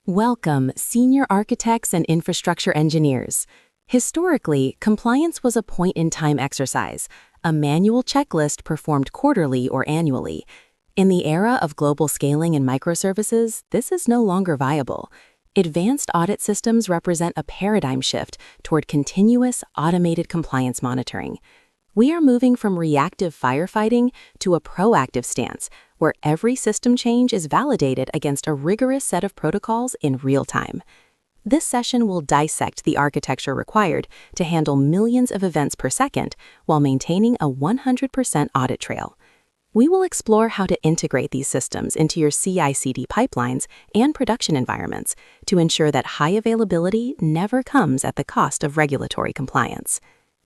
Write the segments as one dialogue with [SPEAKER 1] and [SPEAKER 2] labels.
[SPEAKER 1] Welcome, senior architects and infrastructure engineers. Historically, compliance was a point-in-time exercise, a manual checklist performed quarterly or annually. In the era of global scaling and microservices, this is no longer viable. Advanced audit systems represent a paradigm shift toward continuous, automated compliance monitoring. We are moving from reactive firefighting to a proactive stance, where every system change is validated against a rigorous set of protocols in real time. This session will dissect the architecture required to handle millions of events per second while maintaining a 100% audit trail. We will explore how to integrate these systems into your CI/CD pipelines and production environments to ensure that high availability never comes at the cost of regulatory compliance.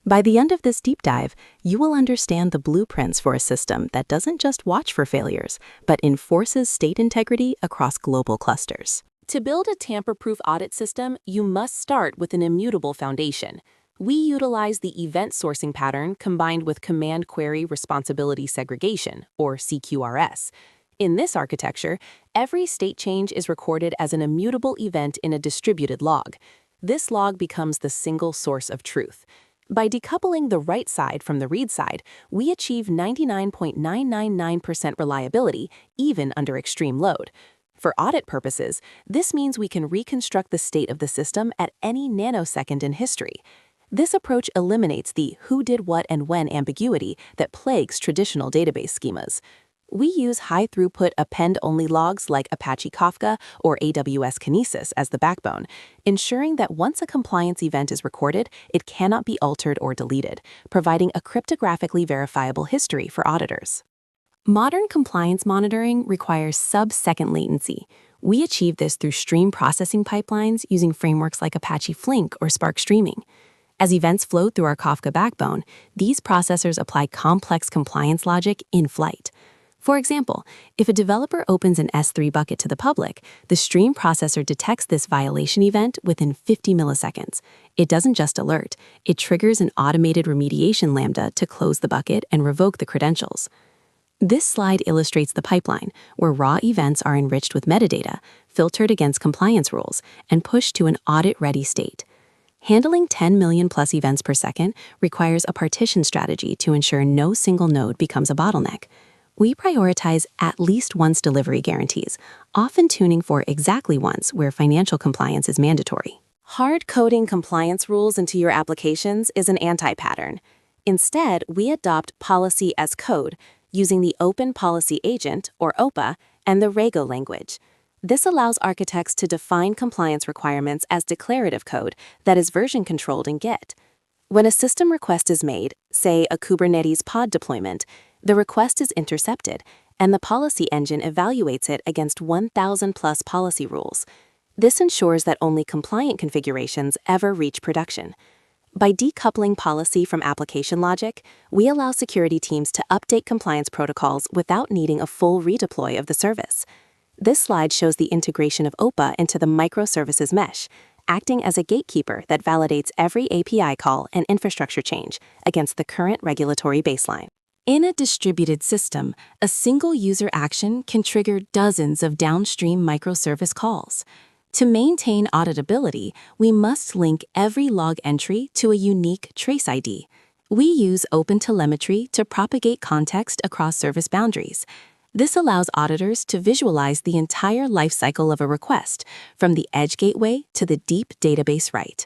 [SPEAKER 1] By the end of this deep dive, you will understand the blueprints for a system that doesn't just watch for failures, but enforces state integrity across global clusters. To build a tamper-proof audit system, you must start with an immutable foundation. We utilize the event sourcing pattern combined with command query responsibility segregation, or CQRS. In this architecture, every state change is recorded as an immutable event in a distributed log. This log becomes the single source of truth. By decoupling the write side from the read side, we achieve 99.999% reliability, even under extreme load. For audit purposes, this means we can reconstruct the state of the system at any nanosecond in history. This approach eliminates the who did what and when ambiguity that plagues traditional database schemas. We use high-throughput append-only logs like Apache Kafka or AWS Kinesis as the backbone, ensuring that once a compliance event is recorded, it cannot be altered or deleted, providing a cryptographically verifiable history for auditors. Modern compliance monitoring requires sub-second latency. We achieve this through stream processing pipelines using frameworks like Apache Flink or Spark Streaming. As events flow through our Kafka backbone, these processors apply complex compliance logic in flight. For example, if a developer opens an S3 bucket to the public, the stream processor detects this violation event within 50 milliseconds. It doesn't just alert, it triggers an automated remediation lambda to close the bucket and revoke the credentials. This slide illustrates the pipeline, where raw events are enriched with metadata, filtered against compliance rules, and pushed to an audit-ready state. Handling 10 million plus events per second requires a partition strategy to ensure no single node becomes a bottleneck. We prioritize at least once delivery guarantees, often tuning for exactly once where financial compliance is mandatory. Hard-coding compliance rules into your applications is an anti-pattern. Instead, we adopt policy as code, using the Open Policy Agent, or OPA, and the Rego language. This allows architects to define compliance requirements as declarative code that is version-controlled in Git. When a system request is made, say a Kubernetes pod deployment, the request is intercepted, and the policy engine evaluates it against 1,000 plus policy rules. This ensures that only compliant configurations ever reach production. By decoupling policy from application logic, we allow security teams to update compliance protocols without needing a full redeploy of the service. This slide shows the integration of OPA into the microservices mesh, acting as a gatekeeper that validates every API call and infrastructure change against the current regulatory baseline. In a distributed system, a single user action can trigger dozens of downstream microservice calls. To maintain auditability, we must link every log entry to a unique trace ID. We use OpenTelemetry to propagate context across service boundaries. This allows auditors to visualize the entire lifecycle of a request, from the edge gateway to the deep database write.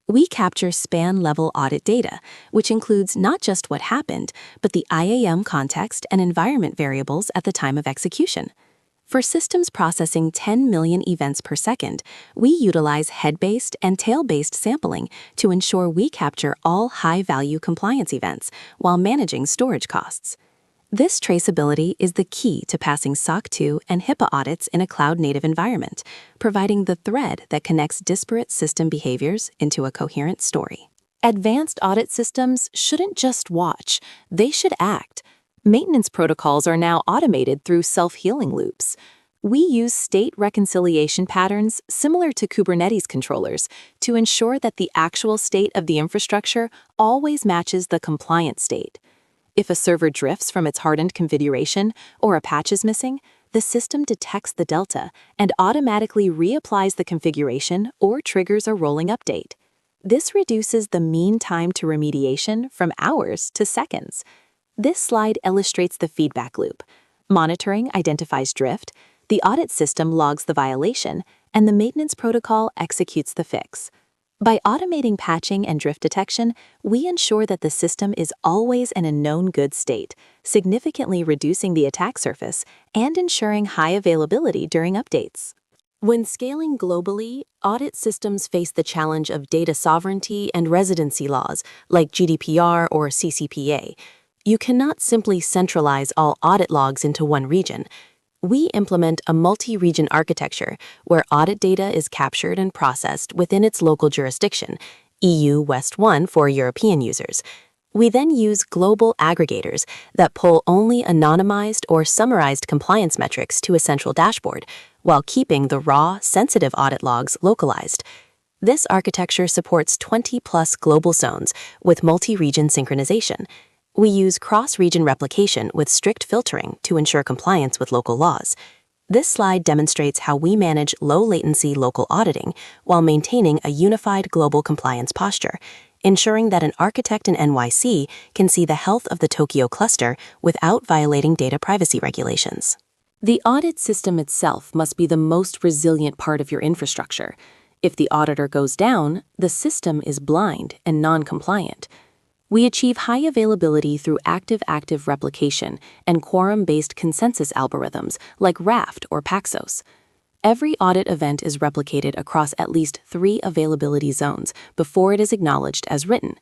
[SPEAKER 1] We capture span-level audit data, which includes not just what happened, but the IAM context and environment variables at the time of execution. For systems processing 10 million events per second, we utilize head-based and tail-based sampling to ensure we capture all high-value compliance events while managing storage costs. This traceability is the key to passing SOC 2 and HIPAA audits in a cloud-native environment, providing the thread that connects disparate system behaviors into a coherent story. Advanced audit systems shouldn't just watch, they should act. Maintenance protocols are now automated through self-healing loops. We use state reconciliation patterns similar to Kubernetes controllers to ensure that the actual state of the infrastructure always matches the compliant state. If a server drifts from its hardened configuration or a patch is missing, the system detects the delta and automatically reapplies the configuration or triggers a rolling update. This reduces the mean time to remediation from hours to seconds. This slide illustrates the feedback loop. Monitoring identifies drift, the audit system logs the violation, and the maintenance protocol executes the fix. By automating patching and drift detection, we ensure that the system is always in a known good state, significantly reducing the attack surface and ensuring high availability during updates. When scaling globally, audit systems face the challenge of data sovereignty and residency laws, like GDPR or CCPA. You cannot simply centralize all audit logs into one region. We implement a multi-region architecture where audit data is captured and processed within its local jurisdiction, EU West 1 for European users. We then use global aggregators that pull only anonymized or summarized compliance metrics to a central dashboard, while keeping the raw, sensitive audit logs localized. This architecture supports 20+ global zones with multi-region synchronization. We use cross-region replication with strict filtering to ensure compliance with local laws. This slide demonstrates how we manage low-latency local auditing while maintaining a unified global compliance posture, ensuring that an architect in NYC can see the health of the Tokyo cluster without violating data privacy regulations. The audit system itself must be the most resilient part of your infrastructure. If the auditor goes down, the system is blind and non-compliant. We achieve high availability through active-active replication and quorum-based consensus algorithms like Raft or Paxos. Every audit event is replicated across at least 3 availability zones before it is acknowledged as written.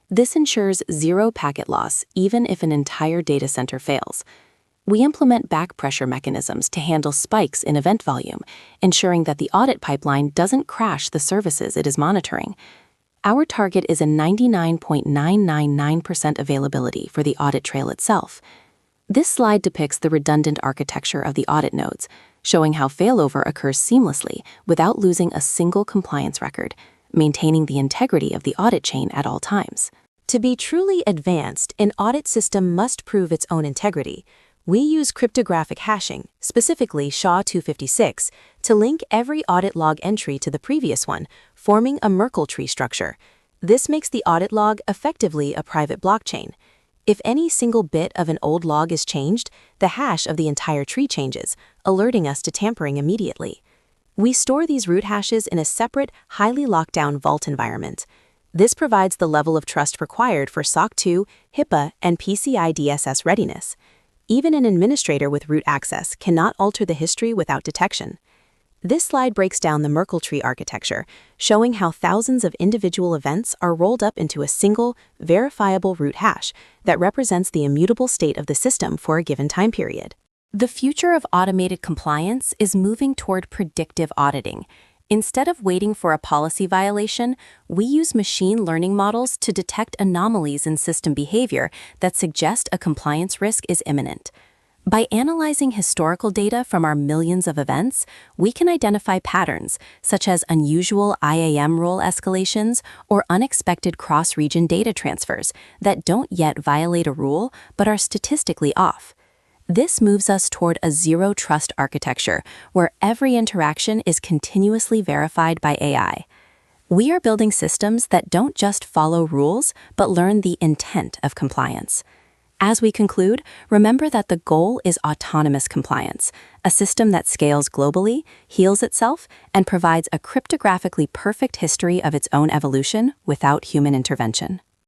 [SPEAKER 1] This ensures zero packet loss even if an entire data center fails. We implement back pressure mechanisms to handle spikes in event volume, ensuring that the audit pipeline doesn't crash the services it is monitoring. Our target is a 99.999% availability for the audit trail itself. This slide depicts the redundant architecture of the audit nodes, showing how failover occurs seamlessly without losing a single compliance record, maintaining the integrity of the audit chain at all times. To be truly advanced, an audit system must prove its own integrity. We use cryptographic hashing, specifically SHA-256, to link every audit log entry to the previous one, forming a Merkle tree structure. This makes the audit log effectively a private blockchain. If any single bit of an old log is changed, the hash of the entire tree changes, alerting us to tampering immediately. We store these root hashes in a separate, highly locked-down vault environment. This provides the level of trust required for SOC 2, HIPAA, and PCI DSS readiness. Even an administrator with root access cannot alter the history without detection. This slide breaks down the Merkle tree architecture, showing how thousands of individual events are rolled up into a single, verifiable root hash that represents the immutable state of the system for a given time period. The future of automated compliance is moving toward predictive auditing. Instead of waiting for a policy violation, we use machine learning models to detect anomalies in system behavior that suggest a compliance risk is imminent. By analyzing historical data from our millions of events, we can identify patterns such as unusual IAM role escalations or unexpected cross-region data transfers that don't yet violate a rule but are statistically off. This moves us toward a zero-trust architecture where every interaction is continuously verified by AI. We are building systems that don't just follow rules, but learn the intent of compliance. As we conclude, remember that the goal is autonomous compliance, a system that scales globally, heals itself, and provides a cryptographically perfect history of its own evolution without human intervention.